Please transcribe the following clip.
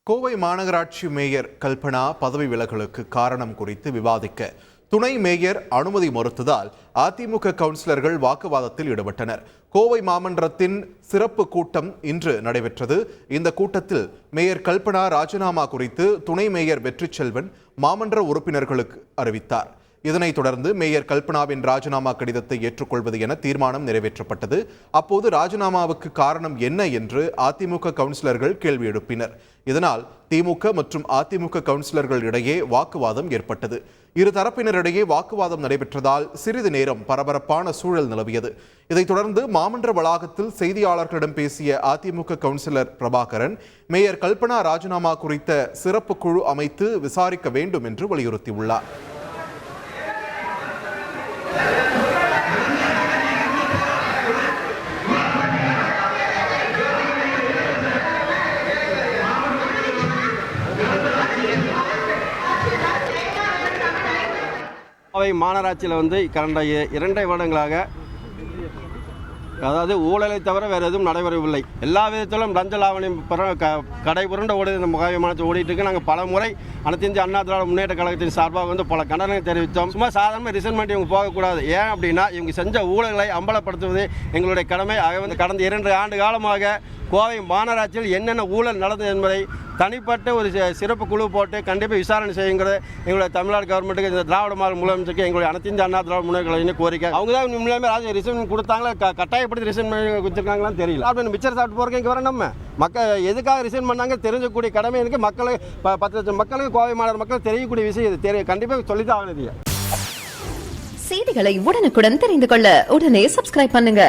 கோவை மாநகராட்சி மேயர் கல்பனா பதவி விலகலுக்கு காரணம் குறித்து விவாதிக்க துணை மேயர் அனுமதி மறுத்ததால் அதிமுக கவுன்சிலர்கள் வாக்குவாதத்தில் ஈடுபட்டனர். கோவை மாமன்றத்தின் சிறப்பு கூட்டம் இன்று நடைபெற்றது. இந்த கூட்டத்தில் மேயர் கல்பனா ராஜினாமா குறித்து துணை மேயர் வெற்றிச்செல்வன் மாமன்ற உறுப்பினர்களுக்கு அறிவித்தார். இதனைத் தொடர்ந்து மேயர் கல்பனாவின் ராஜினாமா கடிதத்தை ஏற்றுக்கொள்வது என தீர்மானம் நிறைவேற்றப்பட்டது. அப்போது ராஜினாமாவுக்கு காரணம் என்ன என்று அதிமுக கவுன்சிலர்கள் கேள்வி எழுப்பினர். இதனால் திமுக மற்றும் அதிமுக கவுன்சிலர்கள் இடையே வாக்குவாதம் ஏற்பட்டது. இரு தரப்பினரிடையே வாக்குவாதம் நடைபெற்றதால் சிறிது நேரம் பரபரப்பான சூழல் நிலவியது. இதைத் தொடர்ந்து மாமன்ற வளாகத்தில் செய்தியாளர்களிடம் பேசிய அதிமுக கவுன்சிலர் பிரபாகரன் மேயர் கல்பனா ராஜினாமா குறித்த சிறப்பு குழு அமைத்து விசாரிக்க வேண்டும் என்று வலியுறுத்தியுள்ளார். கோவை மாநகராட்சியில் கடந்த 2 வருடங்களாக அதாவது ஊழலை தவிர வேறு எதுவும் நடைபெறவில்லை. எல்லா விதத்திலும் லஞ்ச லாவணியம் கடை புரண்ட ஓடி இந்த முகாயமானது ஓடிட்டு இருக்கு. நாங்கள் பல முறை அனைத்து இந்திய அண்ணா திராவிட முன்னேற்ற கழகத்தின் சார்பாக பல கண்டனங்களை தெரிவித்தோம். சும்மா சாதாரண ரிசைன்மெண்ட் இவங்க போகக்கூடாது. ஏன் அப்படின்னா இவங்க செஞ்ச ஊழல்களை அம்பலப்படுத்துவது எங்களுடைய கடமை. ஆக கடந்த 2 ஆண்டு காலமாக கோவை மாநகராட்சியில் என்னென்ன ஊழல் நடந்தது என்பதை தனிப்பட்ட ஒரு சிறப்பு குழு போட்டு கண்டிப்பாக விசாரணை செய்யுங்கிறது எங்களுடைய தமிழ்நாடு கவர்மெண்ட்டுக்கு, இந்த திராவிட மாடல் முதலமைச்சருக்கு எங்களுடைய அனைத்து இந்திய அண்ணா திராவிட முன்னேற்ற கழகத்தின் கோரிக்கை. அவங்க தான் முன்னாடி ரிசைன் கொடுத்தாங்களா, கட்டாயப்படுத்தி ரிசைன் பண்ணி கொடுத்துருக்காங்களான்னு தெரியல. அப்படி மிச்சர் சாப்பிட்டு போகிறக்கு இங்கே வர நம்ம மக்கள் எதுக்காக ரிசைன் பண்ணாங்க தெரிஞ்சக்கூடிய கடமை எனக்கு. மக்களுக்கு 10 லட்சம் மக்களுக்கு கோவை மாநகர மக்கள் தெரியக்கூடிய விஷயம் இது. கண்டிப்பாக சொல்லிதான் ஆகணும். செய்திகளை உடனுக்குடன் தெரிந்து கொள்ள உடனே சப்ஸ்கிரைப் பண்ணுங்க.